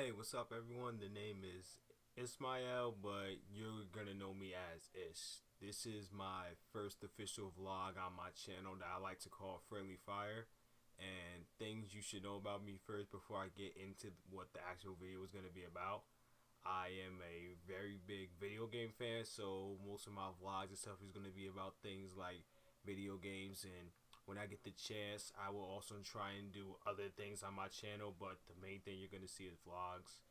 Hey, what's up, everyone? The name is Ismail, but you're gonna know me as Ish. This is my first official vlog on my channel that I like to call Friendly Fire. And things you should know about me first before I get into what the actual video is gonna be about. I am a very big video game fan, so most of my vlogs and stuff is gonna be about things like video games, and when I get the chance, I will also try and do other things on my channel, but the main thing you're going to see is vlogs.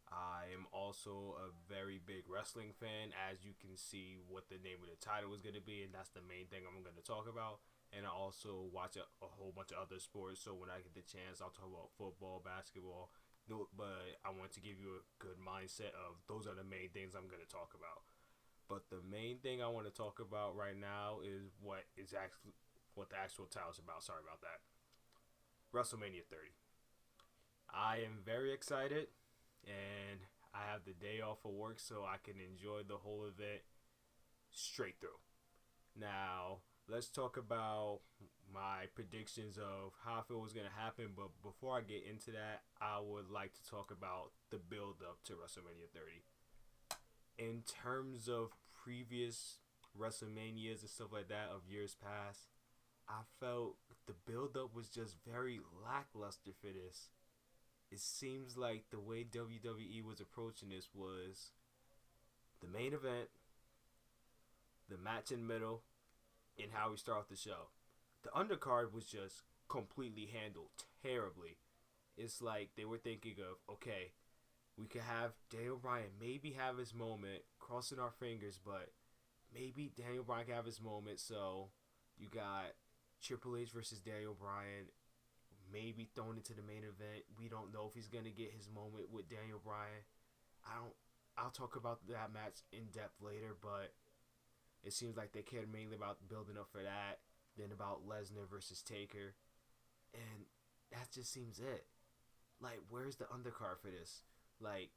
I am also a very big wrestling fan, as you can see what the name of the title is going to be, and that's the main thing I'm going to talk about. And I also watch a whole bunch of other sports, so when I get the chance, I'll talk about football, basketball, but I want to give you a good mindset of those are the main things I'm going to talk about. But the main thing I want to talk about right now is what the actual title is about. Sorry about that. WrestleMania 30. I am very excited, and I have the day off of work so I can enjoy the whole event straight through. Now, let's talk about my predictions of how I feel was going to happen. But before I get into that, I would like to talk about the build up to WrestleMania 30. In terms of previous WrestleManias and stuff like that of years past, I felt the build up was just very lackluster for this. It seems like the way WWE was approaching this was the main event, the match in the middle, and how we start off the show. The undercard was just completely handled terribly. It's like they were thinking of, okay, we could have Daniel Bryan maybe have his moment, crossing our fingers, but maybe Daniel Bryan can have his moment. So you got Triple H versus Daniel Bryan, maybe thrown into the main event. We don't know if he's gonna get his moment with Daniel Bryan. I don't. I'll talk about that match in depth later, but it seems like they cared mainly about building up for that, then about Lesnar versus Taker, and that just seems it. Like, where's the undercard for this? Like,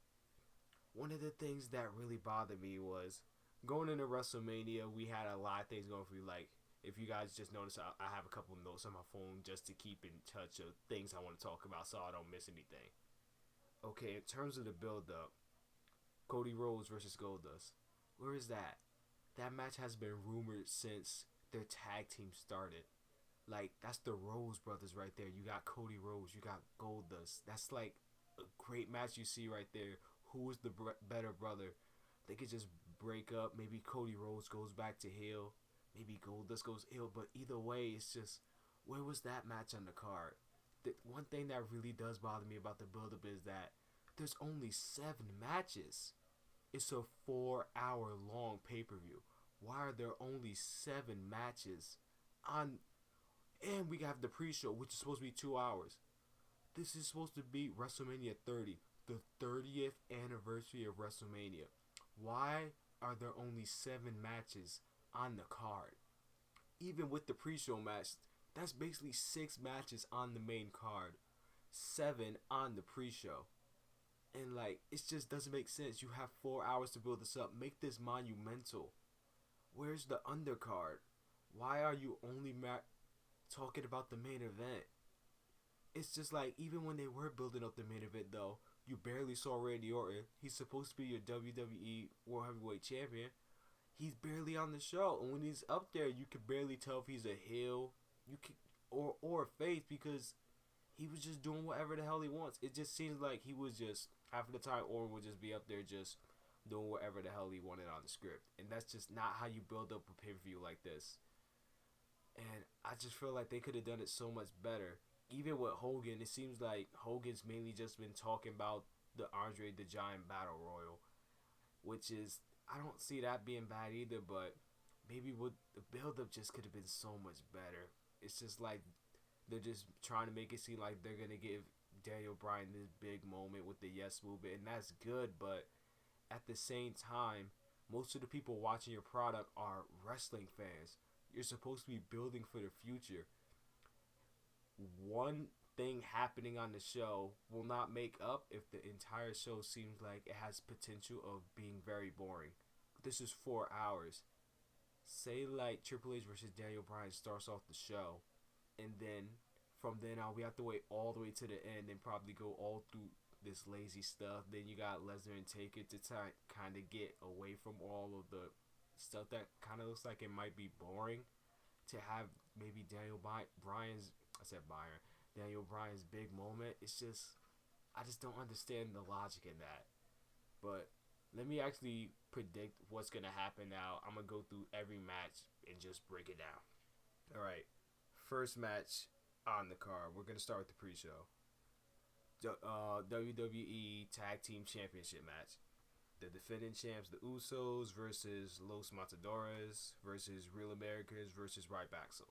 one of the things that really bothered me was going into WrestleMania, we had a lot of things going for you. Like, if you guys just notice, I have a couple of notes on my phone just to keep in touch of things I want to talk about so I don't miss anything. Okay, in terms of the build up, Cody Rhodes versus Goldust. Where is that? That match has been rumored since their tag team started. Like, that's the Rhodes brothers right there. You got Cody Rhodes, you got Goldust. That's like a great match you see right there. Who is the better brother? They could just break up. Maybe Cody Rhodes goes back to heel. Maybe Goldust goes heel. But either way, it's just, where was that match on the card? The one thing that really does bother me about the build-up is that there's only 7 matches. It's a 4-hour long pay-per-view. Why are there only 7 matches on? And we have the pre-show, which is supposed to be 2 hours. This is supposed to be WrestleMania 30, the 30th anniversary of WrestleMania. Why are there only 7 matches on the card? Even with the pre-show match, that's basically 6 matches on the main card, 7 on the pre-show. And like, it just doesn't make sense. You have 4 hours to build this up. Make this monumental. Where's the undercard? Why are you only talking about the main event? It's just like, even when they were building up the main event though, you barely saw Randy Orton. He's supposed to be your WWE World Heavyweight Champion. He's barely on the show, and when he's up there, you can barely tell if he's a heel, or a face, because he was just doing whatever the hell he wants. It just seems like he was just, half the time Orton would just be up there just doing whatever the hell he wanted on the script, and that's just not how you build up a pay-per-view like this. And I just feel like they could have done it so much better. Even with Hogan, it seems like Hogan's mainly just been talking about the Andre the Giant Battle Royal, which is, I don't see that being bad either, but maybe with the build-up just could have been so much better. It's just like they're just trying to make it seem like they're going to give Daniel Bryan this big moment with the yes movement, and that's good, but at the same time, most of the people watching your product are wrestling fans. You're supposed to be building for the future. One thing happening on the show will not make up if the entire show seems like it has potential of being very boring. This is 4 hours. Say like Triple H versus Daniel Bryan starts off the show, and then from then on we have to wait all the way to the end and probably go all through this lazy stuff. Then you got Lesnar and Taker to kind of get away from all of the stuff that kind of looks like it might be boring. To have maybe Daniel Bryan's big moment. It's just, I just don't understand the logic in that. But let me actually predict what's gonna happen now. I'm gonna go through every match and just break it down. All right, first match on the card. We're gonna start with the pre-show. WWE Tag Team Championship match. The defending champs, the Usos versus Los Matadores versus Real Americans versus Ryback.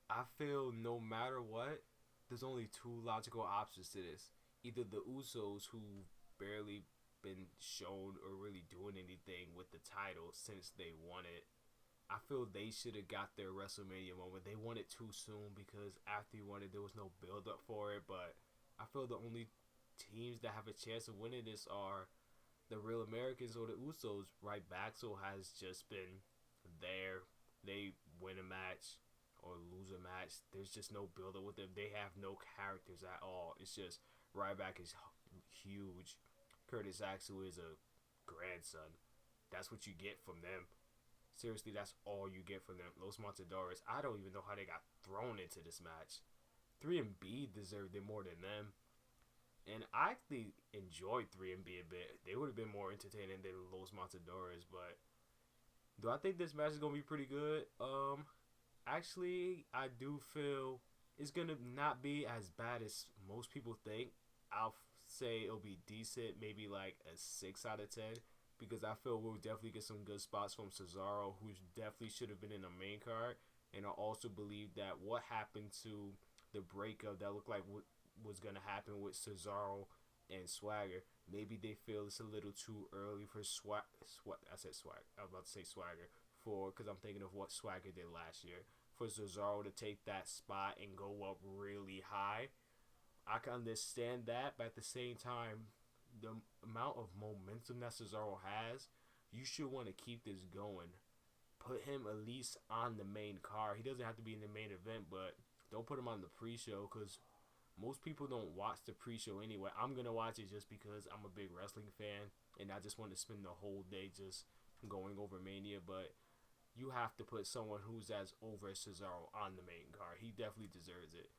I feel no matter what, there's only two logical options to this. Either the Usos, who barely been shown or really doing anything with the title since they won it. I feel they should have got their WrestleMania moment. They won it too soon because after you won it, there was no build up for it. But I feel the only teams that have a chance of winning this are the Real Americans or the Usos. Ryback has just been there. They win a match or lose a match. There's just no build up with them. They have no characters at all. It's just Ryback is huge. Curtis Axel is a grandson. That's what you get from them. Seriously, that's all you get from them. Los Matadores, I don't even know how they got thrown into this match. 3MB deserved it more than them. And I actually enjoyed 3MB a bit. They would have been more entertaining than Los Matadores, but do I think this match is going to be pretty good? Actually, I do feel it's going to not be as bad as most people think. I'll say it'll be decent, maybe like a 6 out of 10. Because I feel we'll definitely get some good spots from Cesaro, who definitely should have been in the main card. And I also believe that what happened to the breakup that looked like what was going to happen with Cesaro and Swagger, maybe they feel it's a little too early for I was about to say Swagger. Because I'm thinking of what Swagger did last year. For Cesaro to take that spot and go up really high. I can understand that, but at the same time, the amount of momentum that Cesaro has, you should want to keep this going. Put him at least on the main card. He doesn't have to be in the main event, but don't put him on the pre-show because most people don't watch the pre-show anyway. I'm going to watch it just because I'm a big wrestling fan and I just want to spend the whole day just going over Mania, but you have to put someone who's as over as Cesaro on the main card. He definitely deserves it.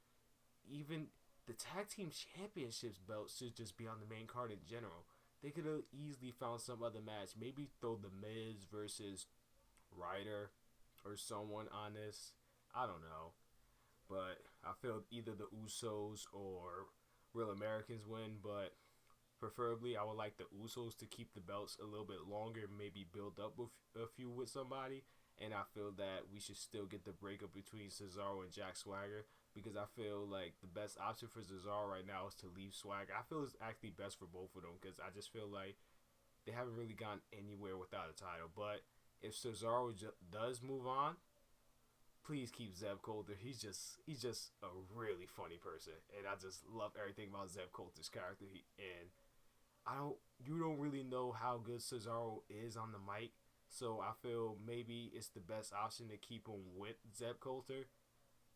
Even the Tag Team Championships belt should just be on the main card in general. They could have easily found some other match. Maybe throw The Miz versus Ryder or someone on this. I don't know. But I feel either the Usos or Real Americans win. But preferably, I would like the Usos to keep the belts a little bit longer. Maybe build up with a few with somebody. And I feel that we should still get the breakup between Cesaro and Jack Swagger. Because I feel like the best option for Cesaro right now is to leave Swagger. I feel it's actually best for both of them because I just feel like they haven't really gone anywhere without a title. But if Cesaro does move on, please keep Zeb Coulter. He's just a really funny person, and I just love everything about Zeb Coulter's character. You don't really know how good Cesaro is on the mic, so I feel maybe it's the best option to keep him with Zeb Coulter.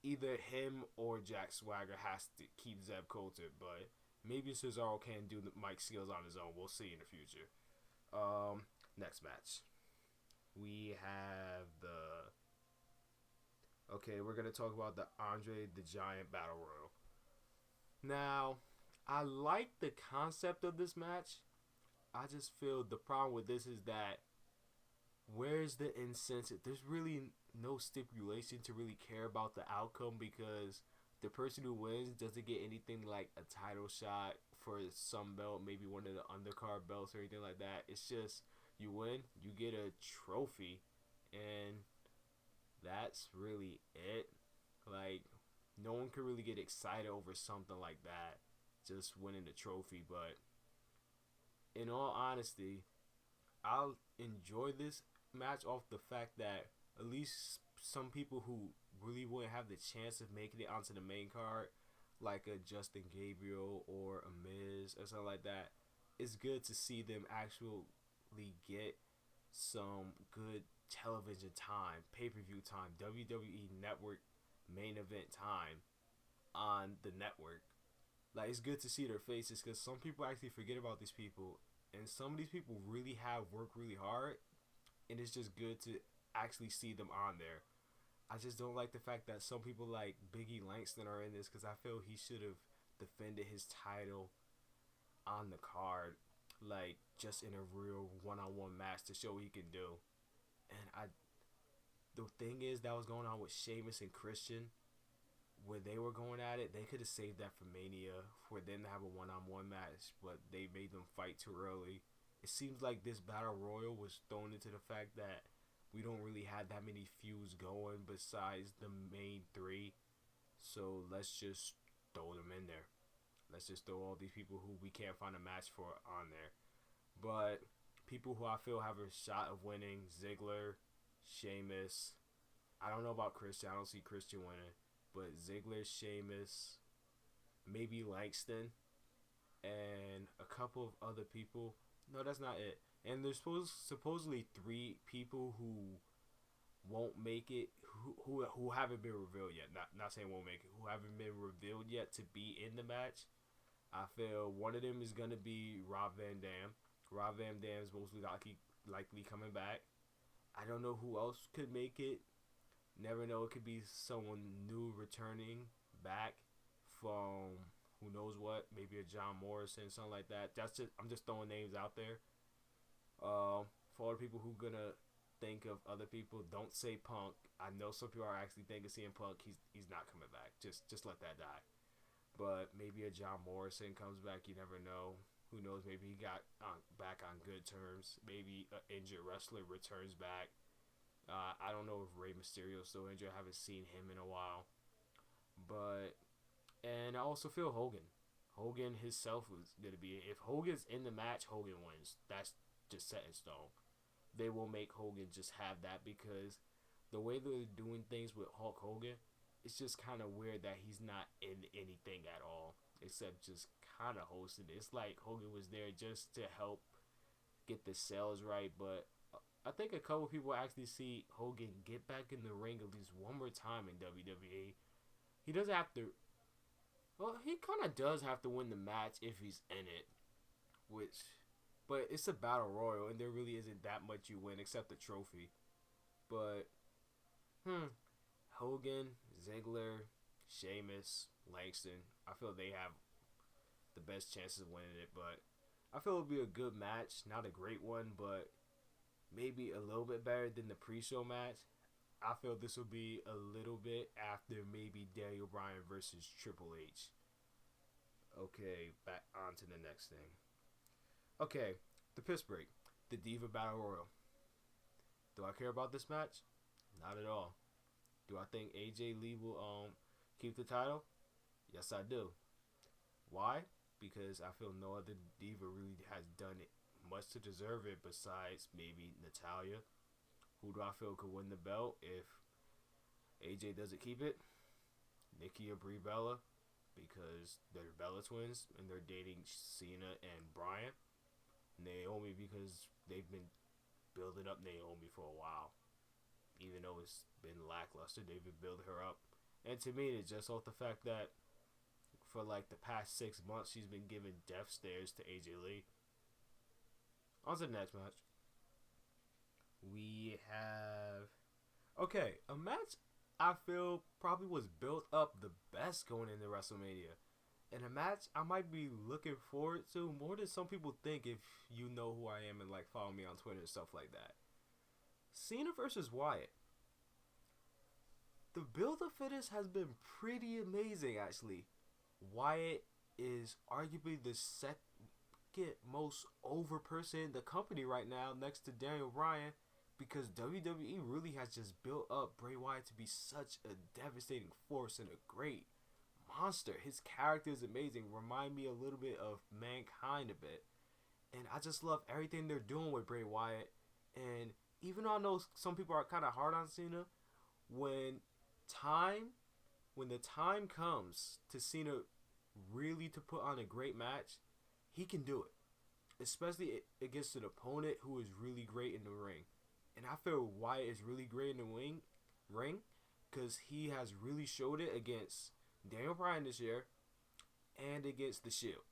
Either him or Jack Swagger has to keep Zeb Coulter, but maybe Cesaro can do the mic skills on his own. We'll see in the future. Next match. We have we're going to talk about the Andre the Giant Battle Royal. Now, I like the concept of this match. I just feel the problem with this is that where's the incentive? There's really no stipulation to really care about the outcome because the person who wins doesn't get anything like a title shot for some belt, maybe one of the undercard belts or anything like that. It's just you win, you get a trophy, and that's really it. Like, no one can really get excited over something like that, just winning the trophy. But in all honesty, I'll enjoy this match off the fact that at least some people who really wouldn't have the chance of making it onto the main card, like a Justin Gabriel or a Miz or something like that, it's good to see them actually get some good television time, pay-per-view time, WWE Network main event time on the network. Like, it's good to see their faces because some people actually forget about these people, and some of these people really have worked really hard, and it's just good to actually see them on there. I just don't like the fact that some people like Biggie Langston are in this because I feel he should have defended his title on the card, like just in a real one-on-one match to show what he can do. And the thing is that was going on with Sheamus and Christian when they were going at it. They could have saved that for Mania for them to have a one-on-one match, but they made them fight too early. It seems like this battle royal was thrown into the fact that we don't really have that many feuds going besides the main three, so let's just throw them in there. Let's just throw all these people who we can't find a match for on there. But people who I feel have a shot of winning: Ziggler, Sheamus. I don't know about Christian. I don't see Christian winning. But Ziggler, Sheamus, maybe Langston, and a couple of other people. No, that's not it. And there's supposedly 3 people who won't make it, who haven't been revealed yet. Not saying won't make it, who haven't been revealed yet to be in the match. I feel one of them is gonna be Rob Van Dam. Rob Van Dam's most likely coming back. I don't know who else could make it. Never know. It could be someone new returning back from who knows what. Maybe a John Morrison, something like that. I'm just throwing names out there. For all the people who gonna think of other people, don't say Punk. I know some people are actually thinking CM Punk. He's not coming back. Just let that die. But maybe a John Morrison comes back. You never know. Who knows? Maybe he got back on good terms. Maybe an injured wrestler returns back. I don't know if Rey Mysterio is still injured. I haven't seen him in a while. And I also feel Hogan. Hogan himself was going to be. If Hogan's in the match, Hogan wins. That's just set in stone. They will make Hogan just have that because the way they're doing things with Hulk Hogan, it's just kind of weird that he's not in anything at all except just kind of hosting it. It's like Hogan was there just to help get the sales right, but I think a couple people actually see Hogan get back in the ring at least one more time in WWE. He doesn't have to. Well, he kind of does have to win the match if he's in it, but it's a battle royal and there really isn't that much you win except the trophy. But Hogan, Ziggler, Sheamus, Langston, I feel they have the best chances of winning it. But I feel it'll be a good match, not a great one, but maybe a little bit better than the pre-show match. I feel this will be a little bit after maybe Daniel Bryan versus Triple H. Okay, back on to the next thing. Okay, the piss break, the Diva Battle Royal. Do I care about this match? Not at all. Do I think AJ Lee will keep the title? Yes, I do. Why? Because I feel no other diva really has done it much to deserve it besides maybe Natalya. Who do I feel could win the belt if AJ doesn't keep it? Nikki or Brie Bella, because they're Bella twins and they're dating Cena and Bryan. Naomi, because they've been building up Naomi for a while. Even though it's been lackluster, they've been building her up. And to me, it's just off the fact that for like the past 6 months, she's been giving death stares to AJ Lee. On to the next match. We have... Okay, a match I feel probably was built up the best going into WrestleMania. And a match I might be looking forward to more than some people think if you know who I am and like follow me on Twitter and stuff like that. Cena versus Wyatt. The build-up for this has been pretty amazing, actually. Wyatt is arguably the second most over person in the company right now, next to Daniel Bryan, because WWE really has just built up Bray Wyatt to be such a devastating force and a great monster. His character is amazing. Remind me a little bit of Mankind a bit. And I just love everything they're doing with Bray Wyatt. And even though I know some people are kind of hard on Cena, when the time comes to Cena really to put on a great match, he can do it. Especially against an opponent who is really great in the ring. And I feel Wyatt is really great in the ring because he has really showed it against Daniel Bryan this year, and against the Shield.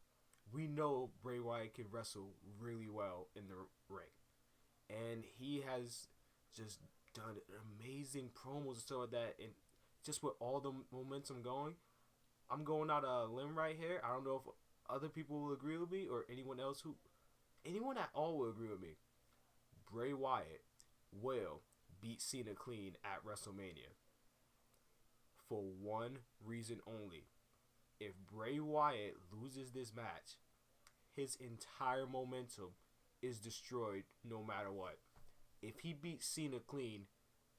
We know Bray Wyatt can wrestle really well in the ring, and he has just done amazing promos and stuff like that. And just with all the momentum going, I'm going out on a limb right here. I don't know if other people will agree with me or anyone at all will agree with me. Bray Wyatt will beat Cena clean at WrestleMania for one reason only. If Bray Wyatt loses this match, his entire momentum is destroyed no matter what. If he beats Cena clean,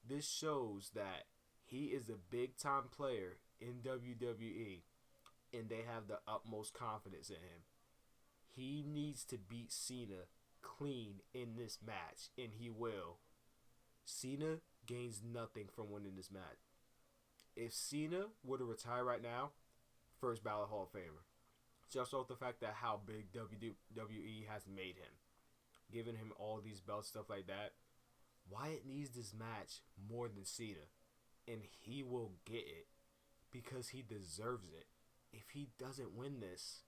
this shows that he is a big time player in WWE and they have the utmost confidence in him. He needs to beat Cena clean in this match, and he will. Cena gains nothing from winning this match. If Cena were to retire right now, first ballot Hall of Famer. Just off the fact that how big WWE has made him. Giving him all these belts, stuff like that. Wyatt needs this match more than Cena. And he will get it because he deserves it. If he doesn't win this,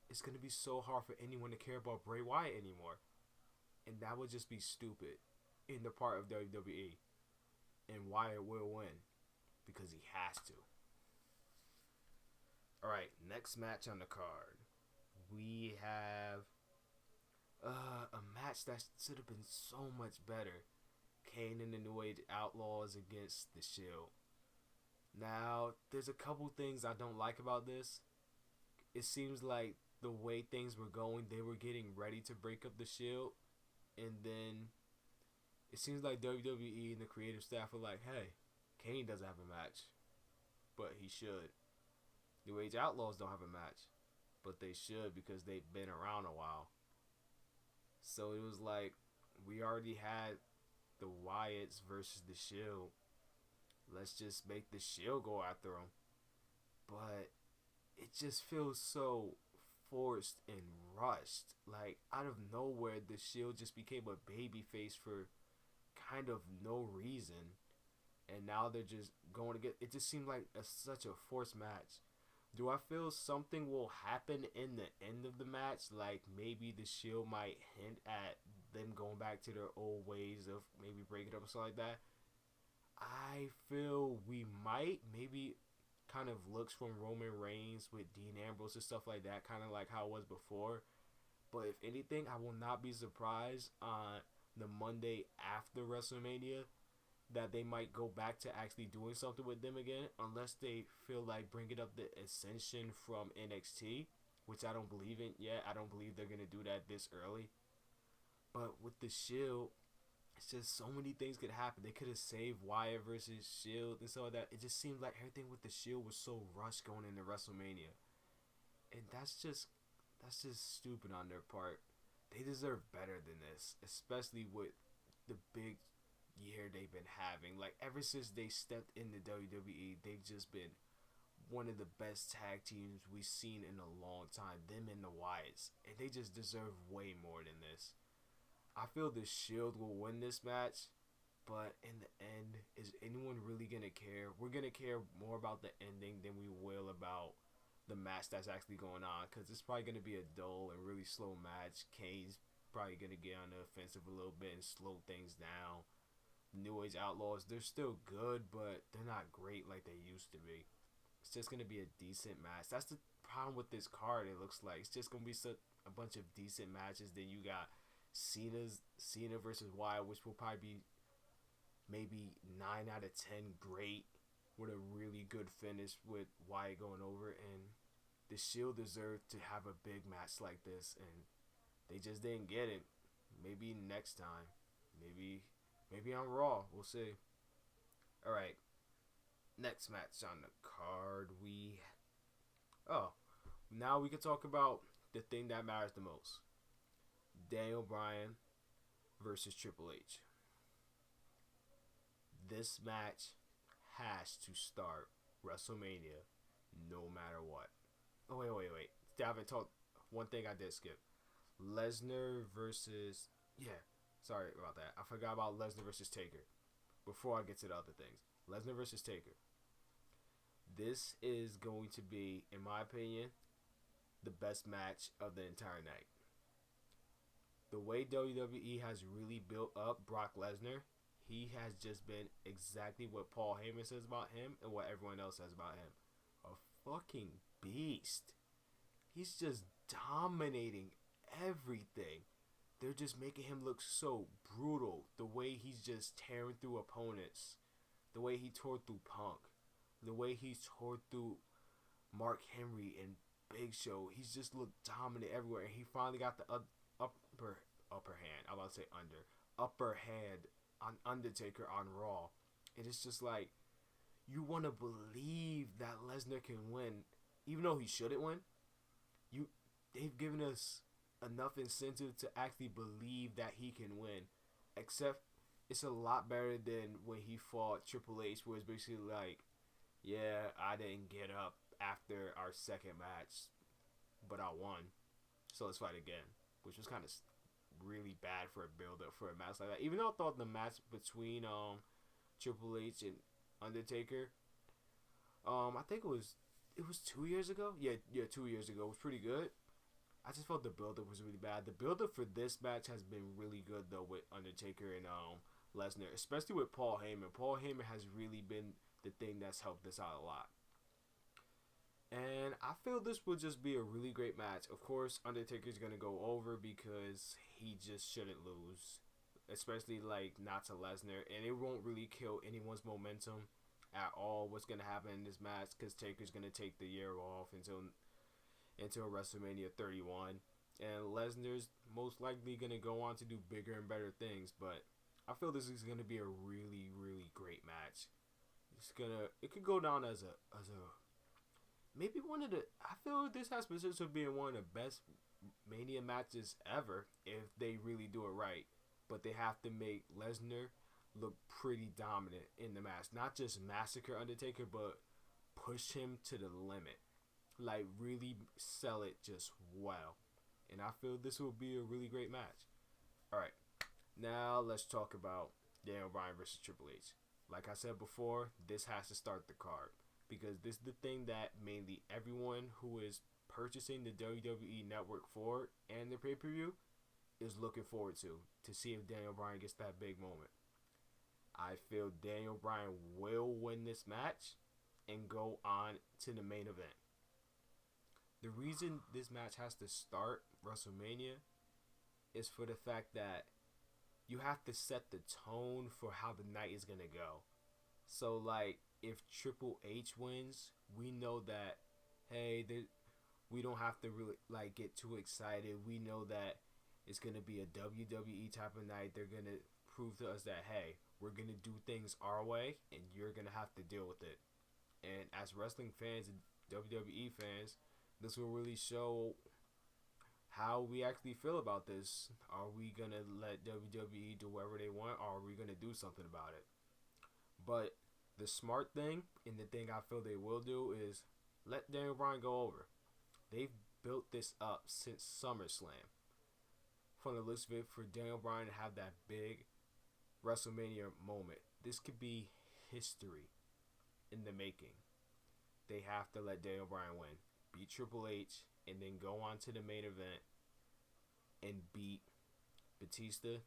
it's going to be so hard for anyone to care about Bray Wyatt anymore. And that would just be stupid in the part of WWE. And Wyatt will win because he has to. Alright, next match on the card. We have a match that should have been so much better. Kane and the New Age Outlaws against the Shield. Now, there's a couple things I don't like about this. It seems like the way things were going, they were getting ready to break up the Shield. And then it seems like WWE and the creative staff are like, hey, Kane doesn't have a match, but he should. New Age Outlaws don't have a match, but they should because they've been around a while. So it was like, we already had the Wyatts versus the Shield. Let's just make the Shield go after them. But it just feels so forced and rushed. Like, out of nowhere, the Shield just became a babyface for kind of no reason. And now they're just going to get... It just seemed like such a forced match. Do I feel something will happen in the end of the match? Like, maybe the Shield might hint at them going back to their old ways of maybe breaking up or something like that. I feel we might. Maybe kind of looks from Roman Reigns with Dean Ambrose and stuff like that. Kind of like how it was before. But if anything, I will not be surprised on the Monday after WrestleMania that they might go back to actually doing something with them again, unless they feel like bringing up the Ascension from NXT, which I don't believe in yet. I don't believe they're going to do that this early. But with the Shield, it's just so many things could happen. They could have saved Wyatt versus Shield and stuff like that. It just seemed like everything with the Shield was so rushed going into WrestleMania. And that's just stupid on their part. They deserve better than this, especially with the big year they've been having. Like, ever since they stepped into WWE, they've just been one of the best tag teams we've seen in a long time. Them and the Wyatts. And they just deserve way more than this. I feel the Shield will win this match, but in the end, is anyone really going to care? We're going to care more about the ending than we will about the match that's actually going on, because it's probably going to be a dull and really slow match. Kane's probably going to get on the offensive a little bit and slow things down. New Age Outlaws, they're still good, but they're not great like they used to be. It's just going to be a decent match. That's the problem with this card, it looks like. It's just going to be a bunch of decent matches. Then you got Cena versus Wyatt, which will probably be maybe 9 out of 10 great, with a really good finish with Wyatt going over. And the Shield deserved to have a big match like this, and they just didn't get it. Maybe next time. Maybe on Raw. We'll see. Alright. Next match on the card. Now we can talk about the thing that matters the most. Daniel Bryan versus Triple H. This match has to start WrestleMania no matter what. Oh, wait. I haven't talked. One thing I did skip. Lesnar versus... Yeah, sorry about that. I forgot about Lesnar versus Taker. Before I get to the other things. Lesnar versus Taker. This is going to be, in my opinion, the best match of the entire night. The way WWE has really built up Brock Lesnar, he has just been exactly what Paul Heyman says about him and what everyone else says about him. A fucking beast. He's just dominating everything. They're just making him look so brutal. The way he's just tearing through opponents. The way he tore through Punk. The way he tore through Mark Henry and Big Show. He's just looked dominant everywhere. And he finally got the upper hand. I'm about to say upper hand on Undertaker on Raw. And it's just like, you want to believe that Lesnar can win, even though he shouldn't win. They've given us enough incentive to actually believe that he can win. Except it's a lot better than when he fought Triple H, where it's basically like, yeah, I didn't get up after our second match, but I won, so let's fight again, which was kind of really bad for a build-up for a match like that. Even though I thought the match between Triple H and Undertaker, I think it was 2 years ago. Yeah, 2 years ago. It was pretty good. I just felt the build-up was really bad. The build-up for this match has been really good though with Undertaker and Lesnar, especially with Paul Heyman. Paul Heyman has really been the thing that's helped us out a lot. And I feel this will just be a really great match. Of course, Undertaker's going to go over because he just shouldn't lose. Especially, like, not to Lesnar. And it won't really kill anyone's momentum at all what's going to happen in this match. Because Taker's going to take the year off until WrestleMania 31. And Lesnar's most likely going to go on to do bigger and better things. But I feel this is going to be a really, really great match. It could go down as a maybe one of the, I feel this has potential of being one of the best Mania matches ever if they really do it right. But they have to make Lesnar look pretty dominant in the match. Not just massacre Undertaker, but push him to the limit. Like, really sell it just well. And I feel this will be a really great match. Alright, now let's talk about Daniel Bryan versus Triple H. Like I said before, this has to start the card. Because this is the thing that mainly everyone who is purchasing the WWE Network for and the pay-per-view is looking forward to see if Daniel Bryan gets that big moment. I feel Daniel Bryan will win this match and go on to the main event. The reason this match has to start WrestleMania is for the fact that you have to set the tone for how the night is going to go. So, like, if Triple H wins, we know that, hey, we don't have to really, like, get too excited. We know that it's going to be a WWE type of night. They're going to prove to us that, hey, we're going to do things our way, and you're going to have to deal with it. And as wrestling fans and WWE fans, this will really show how we actually feel about this. Are we going to let WWE do whatever they want, or are we going to do something about it? But the smart thing, and the thing I feel they will do, is let Daniel Bryan go over. They've built this up since SummerSlam. From the looks of it, for Daniel Bryan to have that big WrestleMania moment, this could be history in the making. They have to let Daniel Bryan win. Beat Triple H, and then go on to the main event and beat Batista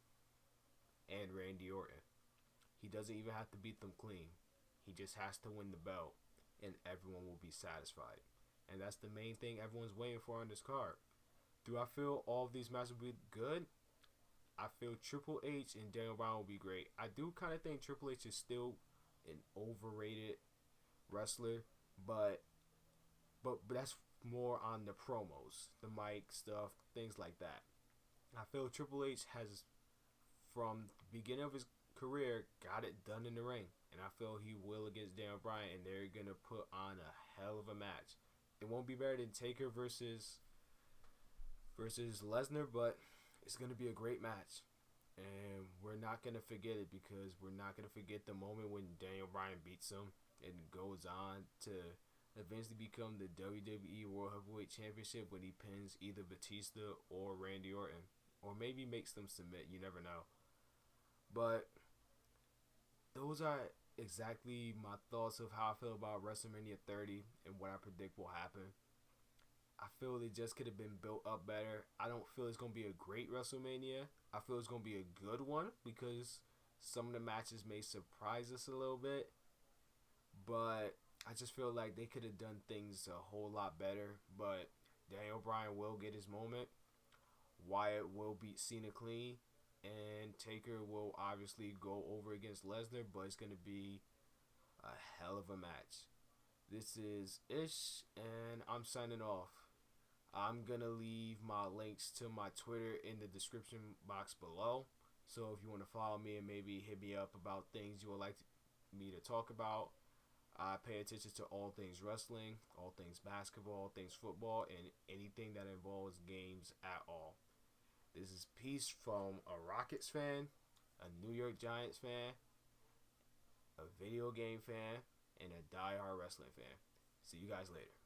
and Randy Orton. He doesn't even have to beat them clean. He just has to win the belt, and everyone will be satisfied. And that's the main thing everyone's waiting for on this card. Do I feel all of these matches will be good? I feel Triple H and Daniel Bryan will be great. I do kind of think Triple H is still an overrated wrestler, but that's more on the promos, the mic stuff, things like that. I feel Triple H has, from the beginning of his career, got it done in the ring. And I feel he will against Daniel Bryan, and they're going to put on a hell of a match. It won't be better than Taker versus Lesnar, but it's going to be a great match. And we're not going to forget it, because we're not going to forget the moment when Daniel Bryan beats him and goes on to eventually become the WWE World Heavyweight Championship when he pins either Batista or Randy Orton. Or maybe makes them submit, you never know. But those are exactly my thoughts of how I feel about WrestleMania 30 and what I predict will happen. I feel it just could have been built up better. I don't feel it's going to be a great WrestleMania. I feel it's going to be a good one because some of the matches may surprise us a little bit. But I just feel like they could have done things a whole lot better. But Daniel Bryan will get his moment. Wyatt will beat Cena clean. And Taker will obviously go over against Lesnar. But it's going to be a hell of a match. This is Ish, and I'm signing off. I'm going to leave my links to my Twitter in the description box below. So if you want to follow me and maybe hit me up about things you would like me to talk about, I pay attention to all things wrestling, all things basketball, all things football, and anything that involves games at all. This is Peace from a Rockets fan, a New York Giants fan, a video game fan, and a die-hard wrestling fan. See you guys later.